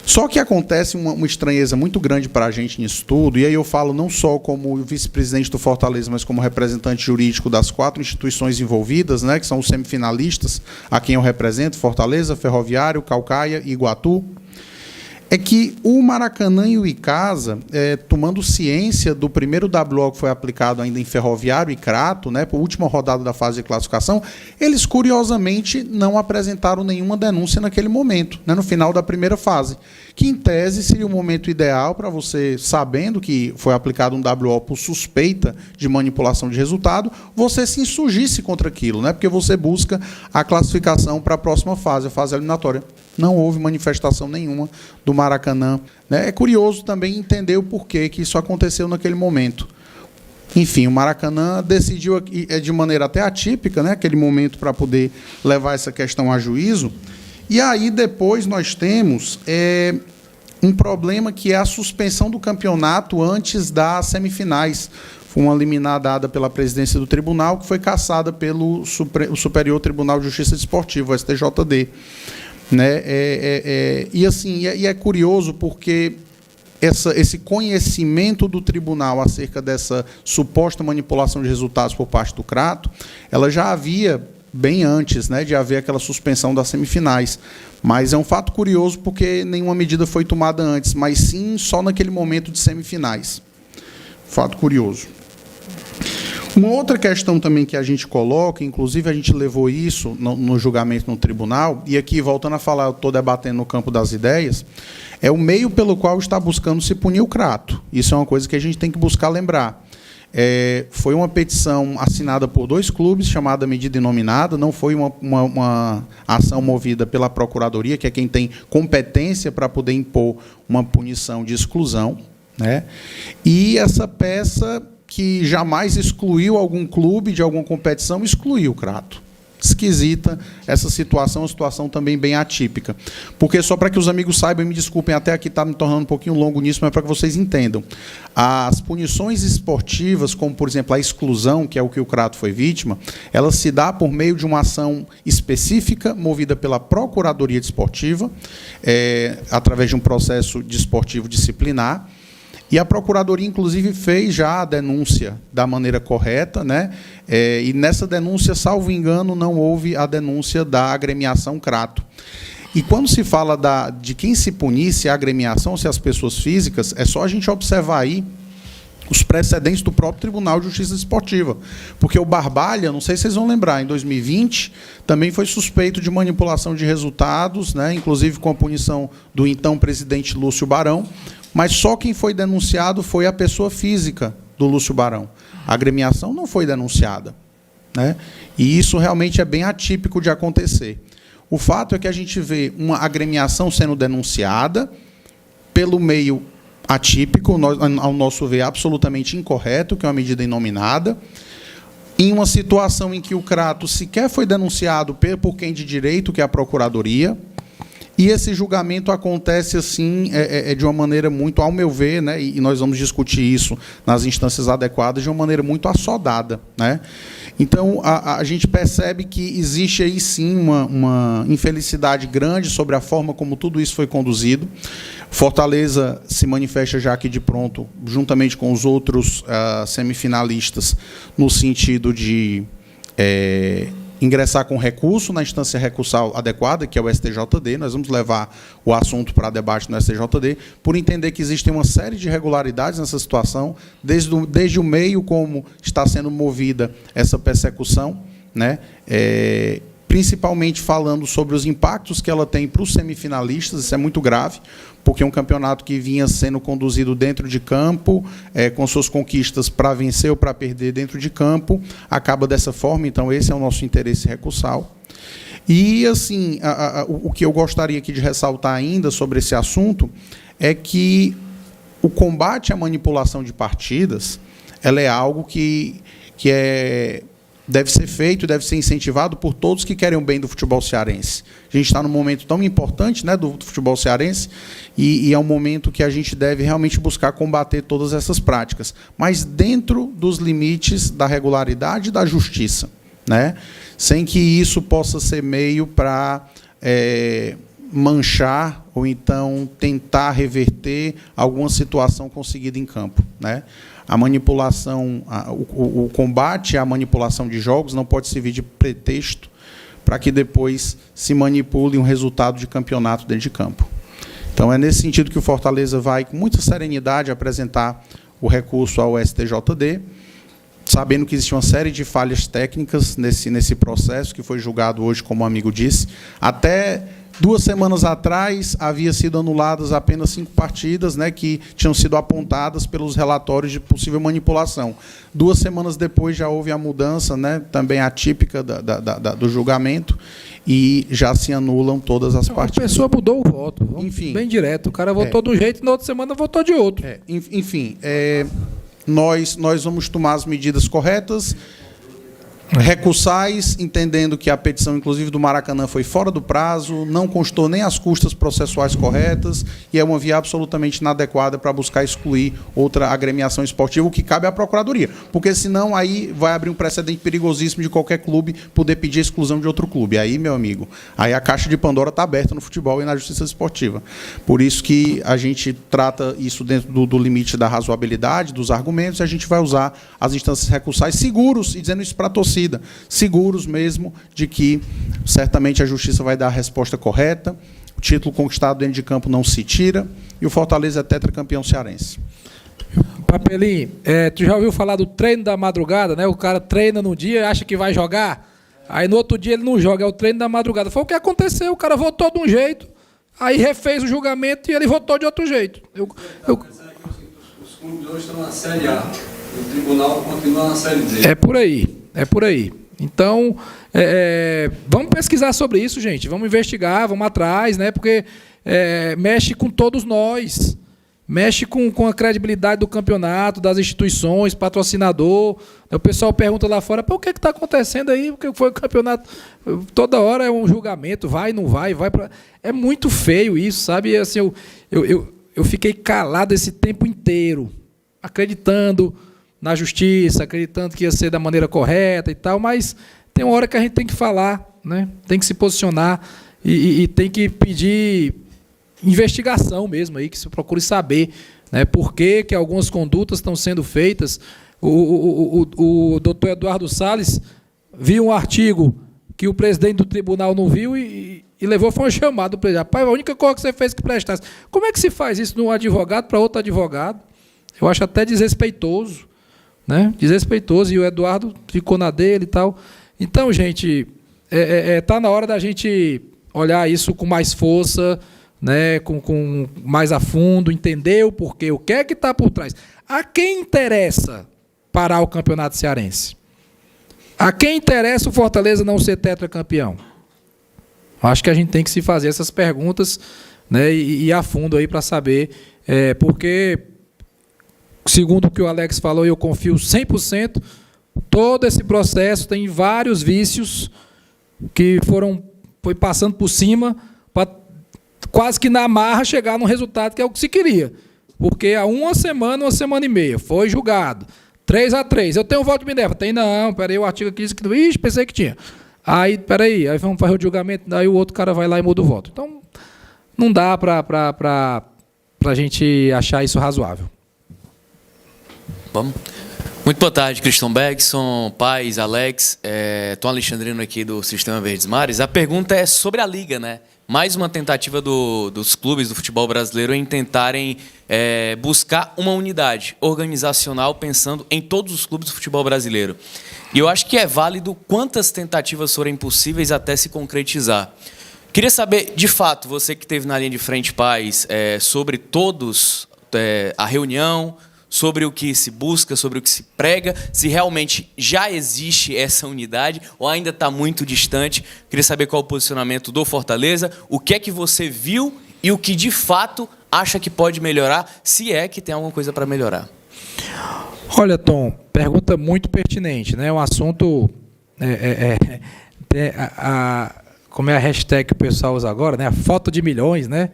Speaker 8: Só que acontece uma estranheza muito grande para a gente nisso tudo, e aí eu falo não só como vice-presidente do Fortaleza, mas como representante jurídico das 4 instituições envolvidas, né, que são os semifinalistas, a quem eu represento, Fortaleza, Ferroviário, Caucaia e Iguatu, é que o Maracanã e o Icasa, tomando ciência do primeiro WO que foi aplicado ainda em Ferroviário e Crato, né, por última rodada da fase de classificação, eles, curiosamente, não apresentaram nenhuma denúncia naquele momento, né, no final da primeira fase, que, em tese, seria o momento ideal para você, sabendo que foi aplicado um WO por suspeita de manipulação de resultado, você se insurgisse contra aquilo, né? Porque você busca a classificação para a próxima fase, a fase eliminatória. Não houve manifestação nenhuma do Maracanã, né? É curioso também entender o porquê que isso aconteceu naquele momento. Enfim, o Maracanã decidiu de maneira até atípica, né, aquele momento para poder levar essa questão a juízo. E aí depois nós temos um problema que é a suspensão do campeonato antes das semifinais. Foi uma liminar dada pela presidência do tribunal que foi cassada pelo Superior Tribunal de Justiça Desportiva, o STJD. Né? E é curioso porque esse conhecimento do tribunal acerca dessa suposta manipulação de resultados por parte do Crato, ela já havia bem antes, né, de haver aquela suspensão das semifinais. Mas é um fato curioso porque nenhuma medida foi tomada antes, mas sim só naquele momento de semifinais. Fato curioso. Uma outra questão também que a gente coloca, inclusive a gente levou isso no julgamento no tribunal, e aqui, voltando a falar, eu estou debatendo no campo das ideias, é o meio pelo qual está buscando se punir o Crato. Isso é uma coisa que a gente tem que buscar lembrar. Foi uma petição assinada por 2 clubes, chamada medida inominada, não foi uma ação movida pela Procuradoria, que é quem tem competência para poder impor uma punição de exclusão, né? E essa peça, que jamais excluiu algum clube de alguma competição, excluiu o Crato. Esquisita essa situação, uma situação também bem atípica. Porque, só para que os amigos saibam, me desculpem, até aqui está me tornando um pouquinho longo nisso, mas para que vocês entendam. As punições esportivas, como, por exemplo, a exclusão, que é o que o Crato foi vítima, ela se dá por meio de uma ação específica, movida pela Procuradoria Desportiva, através de um processo desportivo disciplinar. E a Procuradoria, inclusive, fez já a denúncia da maneira correta, né? E nessa denúncia, salvo engano, não houve a denúncia da agremiação Crato. E quando se fala de quem se punir, se a agremiação, se as pessoas físicas, é só a gente observar aí os precedentes do próprio Tribunal de Justiça Desportiva. Porque o Barbalha, não sei se vocês vão lembrar, em 2020, também foi suspeito de manipulação de resultados, né? Inclusive com a punição do então presidente Lúcio Barão, mas só quem foi denunciado foi a pessoa física do Lúcio Barão. A agremiação não foi denunciada, né? E isso realmente é bem atípico de acontecer. O fato é que a gente vê uma agremiação sendo denunciada pelo meio atípico, ao nosso ver, absolutamente incorreto, que é uma medida inominada, em uma situação em que o Crato sequer foi denunciado por quem de direito, que é a Procuradoria. E esse julgamento acontece assim, de uma maneira muito, ao meu ver, né, e nós vamos discutir isso nas instâncias adequadas, de uma maneira muito assodada, né? Então, a gente percebe que existe aí, sim, uma infelicidade grande sobre a forma como tudo isso foi conduzido. Fortaleza se manifesta já aqui de pronto, juntamente com os outros semifinalistas, no sentido de ingressar com recurso na instância recursal adequada, que é o STJD. Nós vamos levar o assunto para debate no STJD, por entender que existem uma série de irregularidades nessa situação, desde o meio como está sendo movida essa persecução, né? Principalmente falando sobre os impactos que ela tem para os semifinalistas. Isso é muito grave, porque é um campeonato que vinha sendo conduzido dentro de campo, com suas conquistas para vencer ou para perder dentro de campo, acaba dessa forma. Então, esse é o nosso interesse recursal. E, assim, o que eu gostaria aqui de ressaltar ainda sobre esse assunto é que o combate à manipulação de partidas, ela é algo que deve ser feito, deve ser incentivado por todos que querem o bem do futebol cearense. A gente está num momento tão importante, né, do futebol cearense, e é um momento que a gente deve realmente buscar combater todas essas práticas, mas dentro dos limites da regularidade e da justiça, né, sem que isso possa ser meio para manchar ou então tentar reverter alguma situação conseguida em campo, né? A manipulação, o combate à manipulação de jogos não pode servir de pretexto para que depois se manipule um resultado de campeonato dentro de campo. Então, é nesse sentido que o Fortaleza vai, com muita serenidade, apresentar o recurso ao STJD, sabendo que existe uma série de falhas técnicas nesse processo, que foi julgado hoje, como o amigo disse. Até 2 semanas atrás, havia sido anuladas apenas 5 partidas, né, que tinham sido apontadas pelos relatórios de possível manipulação. 2 semanas depois já houve a mudança, né, também atípica do julgamento, e já se anulam todas as partidas.
Speaker 1: A pessoa mudou o voto.
Speaker 8: Enfim,
Speaker 1: bem direto. O cara votou de um jeito e na outra semana votou de outro.
Speaker 8: Enfim, nós vamos tomar as medidas corretas, recursais, entendendo que a petição, inclusive, do Maracanã foi fora do prazo, não constou nem as custas processuais corretas e é uma via absolutamente inadequada para buscar excluir outra agremiação esportiva, o que cabe à Procuradoria. Porque, senão, aí vai abrir um precedente perigosíssimo de qualquer clube poder pedir a exclusão de outro clube. Aí, meu amigo, aí a caixa de Pandora está aberta no futebol e na justiça esportiva. Por isso que a gente trata isso dentro do limite da razoabilidade, dos argumentos, e a gente vai usar as instâncias recursais seguros, e dizendo isso para a torcida, seguros mesmo de que certamente a justiça vai dar a resposta correta, o título conquistado dentro de campo não se tira e o Fortaleza é tetracampeão cearense.
Speaker 1: Papelinho, tu já ouviu falar do treino da madrugada, né? O cara treina no dia e acha que vai jogar, aí no outro dia ele não joga, é o treino da madrugada. Foi o que aconteceu, o cara votou de um jeito, aí refez o julgamento e ele votou de outro jeito.
Speaker 9: Os clubes hoje estão na Série A, o tribunal continua na Série D.
Speaker 1: É por aí. Então, vamos pesquisar sobre isso, gente. Vamos investigar, vamos atrás, né? Porque mexe com todos nós. Mexe com a credibilidade do campeonato, das instituições, patrocinador. O pessoal pergunta lá fora, o que está acontecendo aí? O que foi o campeonato? Toda hora é um julgamento, vai, não vai, vai para... É muito feio isso, sabe? Assim, eu fiquei calado esse tempo inteiro, acreditando na justiça, acreditando que ia ser da maneira correta e tal, mas tem uma hora que a gente tem que falar, né? Tem que se posicionar e tem que pedir investigação mesmo, aí, que se procure saber, né, por que algumas condutas estão sendo feitas. O doutor Eduardo Salles viu um artigo que o presidente do tribunal não viu e levou, foi um chamado para ele. Rapaz, a única coisa que você fez que prestasse. Como é que se faz isso de um advogado para outro advogado? Eu acho até desrespeitoso. Né? Desrespeitoso, e o Eduardo ficou na dele e tal. Então, gente, tá na hora da gente olhar isso com mais força, né? com mais a fundo, entender o porquê, o que é que está por trás. A quem interessa parar o campeonato cearense? A quem interessa o Fortaleza não ser tetracampeão? Acho que a gente tem que se fazer essas perguntas, né? e ir a fundo aí para saber, porque... Segundo o que o Alex falou, eu confio 100%, todo esse processo tem vários vícios que foi passando por cima para quase que na marra chegar no resultado que é o que se queria. Porque há uma semana e meia, foi julgado. 3-3. Eu tenho um voto de Minerva. Tem não, peraí, o artigo aqui disse que... Ixi, pensei que tinha. Aí, peraí, aí vamos fazer o julgamento, aí o outro cara vai lá e muda o voto. Então, não dá para a gente achar isso razoável.
Speaker 10: Vamos. Muito boa tarde, Cristian Bergson, Paz, Alex, Tom Alexandrino aqui do Sistema Verdes Mares. A pergunta é sobre a Liga, né? Mais uma tentativa dos clubes do futebol brasileiro em tentarem buscar uma unidade organizacional pensando em todos os clubes do futebol brasileiro. E eu acho que é válido quantas tentativas forem possíveis até se concretizar. Queria saber, de fato, você que esteve na linha de frente, Paz, sobre todos, a reunião, sobre o que se busca, sobre o que se prega, se realmente já existe essa unidade ou ainda está muito distante. Queria saber qual é o posicionamento do Fortaleza, o que é que você viu e o que de fato acha que pode melhorar, se é que tem alguma coisa para melhorar.
Speaker 1: Olha, Tom, pergunta muito pertinente, né? Um assunto... como é a hashtag que o pessoal usa agora, né? A foto de milhões, né?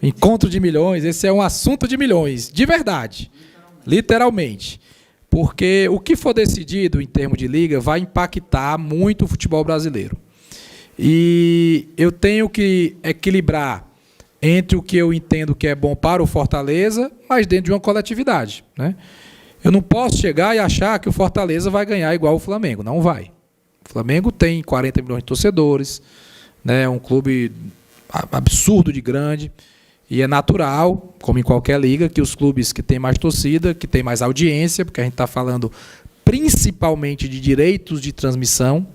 Speaker 1: Encontro de milhões, esse é um assunto de milhões, de verdade. Literalmente. Porque o que for decidido em termos de liga vai impactar muito o futebol brasileiro. E eu tenho que equilibrar entre o que eu entendo que é bom para o Fortaleza, mas dentro de uma coletividade, né? Eu não posso chegar e achar que o Fortaleza vai ganhar igual o Flamengo. Não vai. O Flamengo tem 40 milhões de torcedores, né? Um clube absurdo de grande. E é natural, como em qualquer liga, que os clubes que têm mais torcida, que têm mais audiência, porque a gente está falando principalmente de direitos de transmissão,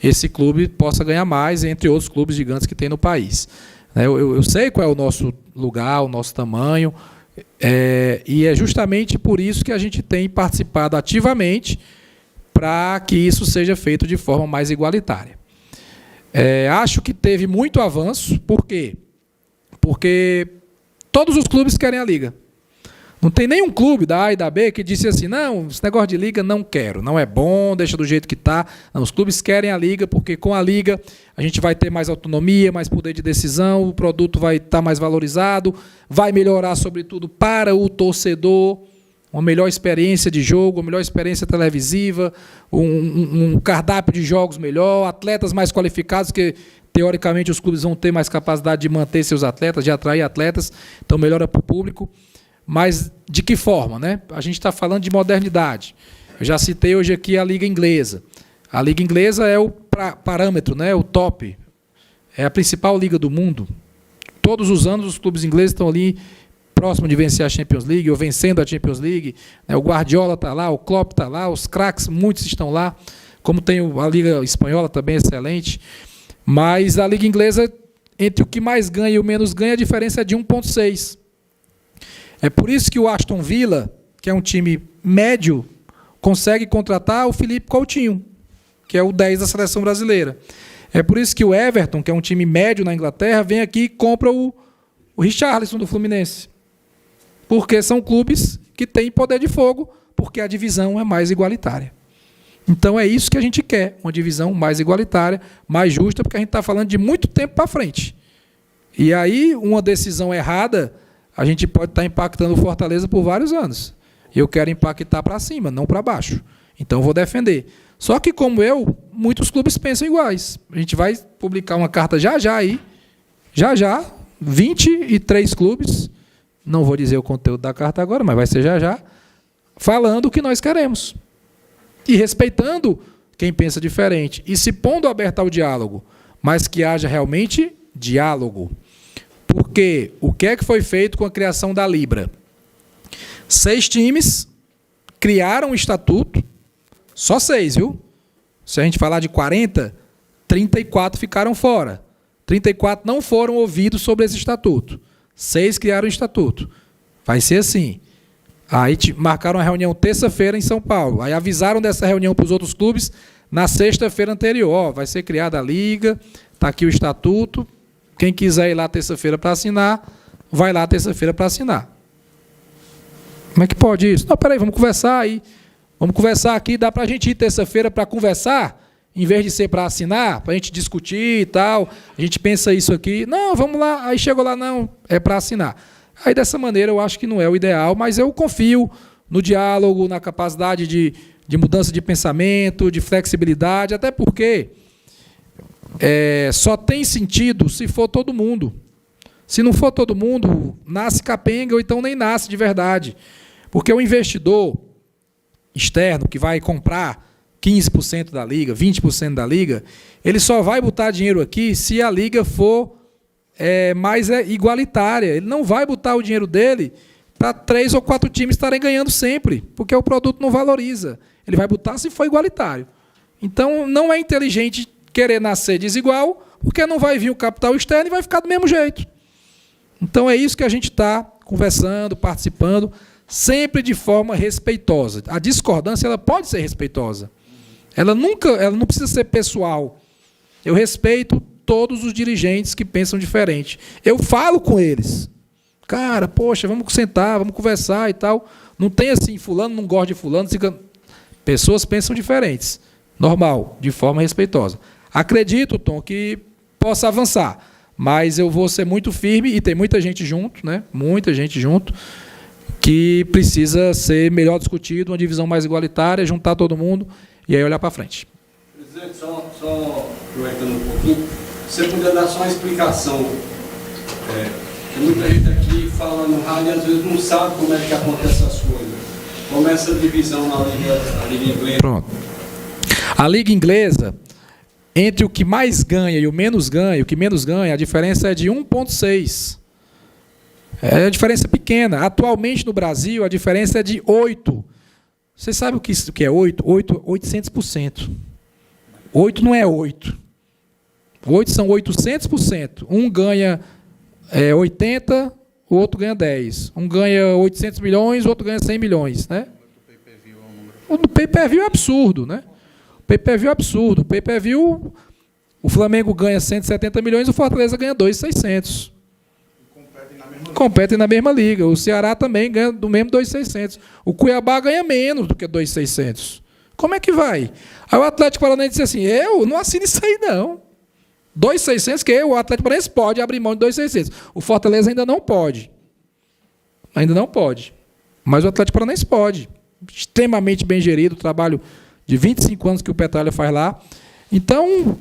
Speaker 1: esse clube possa ganhar mais, entre outros clubes gigantes que tem no país. Eu sei qual é o nosso lugar, o nosso tamanho, e é justamente por isso que a gente tem participado ativamente para que isso seja feito de forma mais igualitária. Acho que teve muito avanço. Por quê? Porque todos os clubes querem a liga. Não tem nenhum clube da A e da B que disse assim, não, esse negócio de liga não quero, não é bom, deixa do jeito que está. Os clubes querem a liga, porque com a liga a gente vai ter mais autonomia, mais poder de decisão, o produto vai estar mais valorizado, vai melhorar, sobretudo, para o torcedor, uma melhor experiência de jogo, uma melhor experiência televisiva, um cardápio de jogos melhor, atletas mais qualificados, que teoricamente os clubes vão ter mais capacidade de manter seus atletas, de atrair atletas, então melhora para o público. Mas de que forma, né? A gente está falando de modernidade. Eu já citei hoje aqui a Liga Inglesa. A Liga Inglesa é o parâmetro, né? O top. É a principal liga do mundo. Todos os anos os clubes ingleses estão ali próximo de vencer a Champions League, ou vencendo a Champions League. O Guardiola está lá, o Klopp está lá, os craques, muitos estão lá. Como tem a Liga Espanhola também, excelente. Mas a Liga Inglesa, entre o que mais ganha e o menos ganha, a diferença é de 1,6. É por isso que o Aston Villa, que é um time médio, consegue contratar o Felipe Coutinho, que é o 10 da seleção brasileira. É por isso que o Everton, que é um time médio na Inglaterra, vem aqui e compra o Richarlison do Fluminense. Porque são clubes que têm poder de fogo, porque a divisão é mais igualitária. Então é isso que a gente quer, uma divisão mais igualitária, mais justa, porque a gente está falando de muito tempo para frente. E aí, uma decisão errada, a gente pode estar impactando o Fortaleza por vários anos. Eu quero impactar para cima, não para baixo. Então eu vou defender. Só que, como eu, muitos clubes pensam iguais. A gente vai publicar uma carta já aí, 23 clubes, não vou dizer o conteúdo da carta agora, mas vai ser já, falando o que nós queremos. E respeitando quem pensa diferente. E se pondo aberto ao diálogo, mas que haja realmente diálogo. Porque o que é que foi feito com a criação da Libra? 6 times criaram um estatuto, só 6, viu? Se a gente falar de 40, 34 ficaram fora. 34 não foram ouvidos sobre esse estatuto. 6 criaram o estatuto. Vai ser assim. Aí marcaram uma reunião terça-feira em São Paulo. Aí avisaram dessa reunião para os outros clubes na sexta-feira anterior. Vai ser criada a Liga, está aqui o estatuto. Quem quiser ir lá terça-feira para assinar, vai lá terça-feira para assinar. Como é que pode isso? Não, peraí, vamos conversar aí. Vamos conversar aqui, dá para a gente ir terça-feira para conversar, em vez de ser para assinar, para a gente discutir e tal. A gente pensa isso aqui. Não, vamos lá. Aí chegou lá, não, é para assinar. Aí dessa maneira eu acho que não é o ideal, mas eu confio no diálogo, na capacidade de mudança de pensamento, de flexibilidade, até porque só tem sentido se for todo mundo. Se não for todo mundo, nasce capenga ou então nem nasce de verdade. Porque o investidor externo que vai comprar 15% da liga, 20% da liga, ele só vai botar dinheiro aqui se a liga for mais igualitária. Ele não vai botar o dinheiro dele para 3 ou 4 times estarem ganhando sempre, porque o produto não valoriza. Ele vai botar se for igualitário. Então, não é inteligente querer nascer desigual, porque não vai vir o capital externo e vai ficar do mesmo jeito. Então, é isso que a gente está conversando, participando, sempre de forma respeitosa. A discordância ela pode ser respeitosa. Ela não precisa ser pessoal. Eu respeito todos os dirigentes que pensam diferente. Eu falo com eles. Cara, poxa, vamos sentar, vamos conversar e tal. Não tem assim, fulano não gosta de fulano. Pessoas pensam diferentes. Normal, de forma respeitosa. Acredito, Tom, que possa avançar. Mas eu vou ser muito firme e tem muita gente junto, né? Muita gente junto, que precisa ser melhor discutido, uma divisão mais igualitária, juntar todo mundo e aí olhar para frente.
Speaker 9: Presidente, só aproveitando um pouquinho, você poderia dar só uma explicação. Tem muita gente aqui fala no rádio e às vezes não sabe como é que acontecem as coisas. Como é essa divisão na Liga Inglesa?
Speaker 1: Pronto. A Liga Inglesa, entre o que mais ganha e o menos ganha, o que menos ganha, a diferença é de 1,6. É a diferença pequena. Atualmente no Brasil, a diferença é de 8. Você sabe o que é 8? 800%. 8 não é 8. 8 são 800%. Um ganha 80, o outro ganha 10. Um ganha 800 milhões, o outro ganha 100 milhões. Né? O do pay-per-view é absurdo. Né? O pay-per-view é absurdo. O pay-per-view, o Flamengo ganha 170 milhões, o Fortaleza ganha 2.600. Competem na mesma liga. O Ceará também ganha do mesmo 2.600. O Cuiabá ganha menos do que 2.600. Como é que vai? Aí o Atlético Paranaense disse assim, eu não assino isso aí não. 2.600, que o Atlético Paranaense pode abrir mão de 2.600. O Fortaleza ainda não pode. Ainda não pode. Mas o Atlético Paranaense pode. Extremamente bem gerido, trabalho de 25 anos que o Petralha faz lá. Então,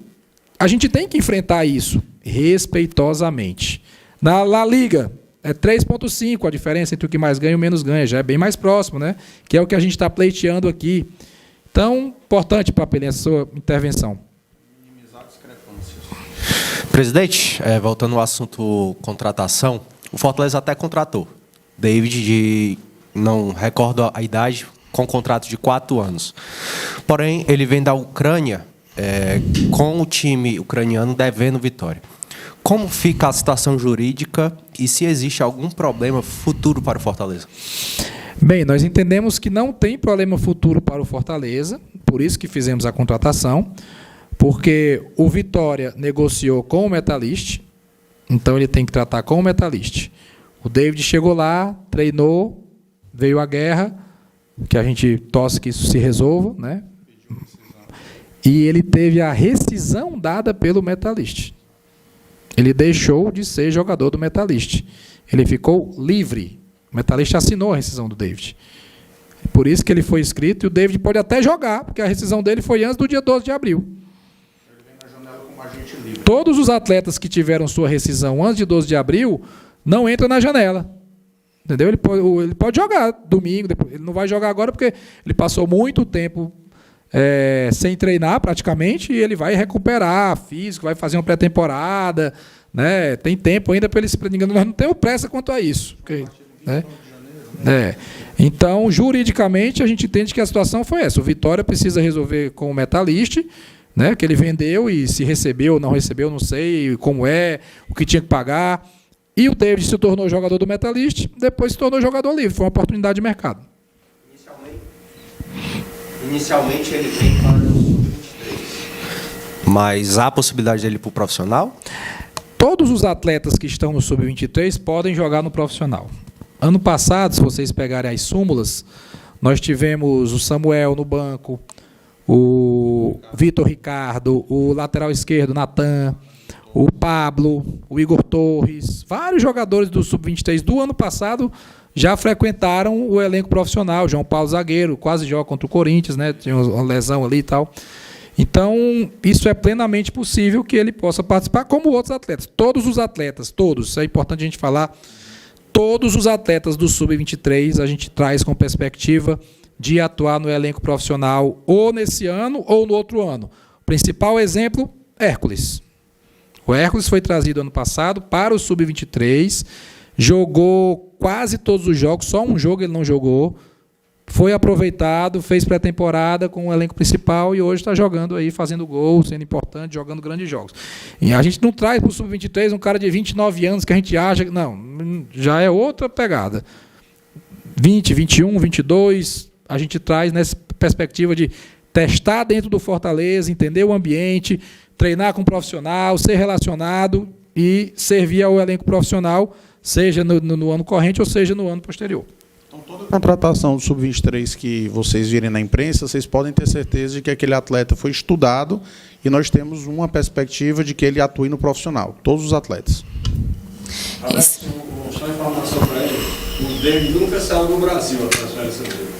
Speaker 1: a gente tem que enfrentar isso respeitosamente. Na La Liga, é 3,5 a diferença entre o que mais ganha e o menos ganha. Já é bem mais próximo, né? Que é o que a gente está pleiteando aqui. Então, importante, Papelinho, essa sua intervenção.
Speaker 7: Presidente, voltando ao assunto contratação, o Fortaleza até contratou David, não recordo a idade, com contrato de 4 anos. Porém, ele vem da Ucrânia, com o time ucraniano devendo Vitória. Como fica a situação jurídica e se existe algum problema futuro para o Fortaleza?
Speaker 1: Bem, nós entendemos que não tem problema futuro para o Fortaleza, por isso que fizemos a contratação, porque o Vitória negociou com o Metalist, então ele tem que tratar com o Metalist. O David chegou lá, treinou, veio a guerra, que a gente torce que isso se resolva, né? E ele teve a rescisão dada pelo Metalist. Ele deixou de ser jogador do Metalist. Ele ficou livre. O Metalist assinou a rescisão do David. Por isso que ele foi inscrito, e o David pode até jogar, porque a rescisão dele foi antes do dia 12 de abril. Ele vem na janela como agente livre. Todos os atletas que tiveram sua rescisão antes de 12 de abril não entram na janela. Entendeu? Ele pode jogar domingo, depois, ele não vai jogar agora porque ele passou muito tempo sem treinar praticamente, e ele vai recuperar físico, vai fazer uma pré-temporada, né? Tem tempo ainda para ele se engano, nós não temos pressa quanto a isso. Okay, né? Então, juridicamente, a gente entende que a situação foi essa. O Vitória precisa resolver com o Metalist, né? Que ele vendeu e se recebeu ou não recebeu, não sei como é, o que tinha que pagar. E o David se tornou jogador do Metalist, depois se tornou jogador livre. Foi uma oportunidade de mercado.
Speaker 7: Inicialmente ele vem para o Sub-23. Mas há a possibilidade dele ir para o profissional?
Speaker 1: Todos os atletas que estão no Sub-23 podem jogar no profissional. Ano passado, se vocês pegarem as súmulas, nós tivemos o Samuel no banco, o Vitor Ricardo, o lateral esquerdo, Natan, o Pablo, o Igor Torres, vários jogadores do Sub-23 do ano passado já frequentaram o elenco profissional. João Paulo zagueiro, quase joga contra o Corinthians, né? Tinha uma lesão ali e tal. Então, isso é plenamente possível que ele possa participar, como outros atletas. Todos os atletas, todos, isso é importante a gente falar, todos os atletas do Sub-23 a gente traz com perspectiva de atuar no elenco profissional ou nesse ano ou no outro ano. O principal exemplo, Hércules. O Hércules foi trazido ano passado para o Sub-23, jogou quase todos os jogos, só um jogo ele não jogou, foi aproveitado, fez pré-temporada com o elenco principal e hoje está jogando aí, fazendo gol, sendo importante, jogando grandes jogos. E a gente não traz para o Sub-23 um cara de 29 anos que a gente acha... Não, já é outra pegada. 20, 21, 22, a gente traz nessa perspectiva de testar dentro do Fortaleza, entender o ambiente, treinar com um profissional, ser relacionado e servir ao elenco profissional, seja no ano corrente ou seja no ano posterior.
Speaker 8: Então, toda a contratação do Sub-23 que vocês virem na imprensa, vocês podem ter certeza de que aquele atleta foi estudado e nós temos uma perspectiva de que ele atue no profissional, todos os atletas.
Speaker 9: Alex, só informação para ele, o David nunca saiu do Brasil, a transferência dele.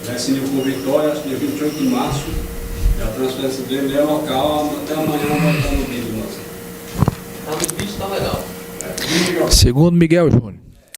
Speaker 9: Já assinou com Vitória, acho que dia 28 de março, e a transferência dele é local, até amanhã vai estar no vídeo.
Speaker 10: O vídeo está legal.
Speaker 1: Segundo Miguel Júnior.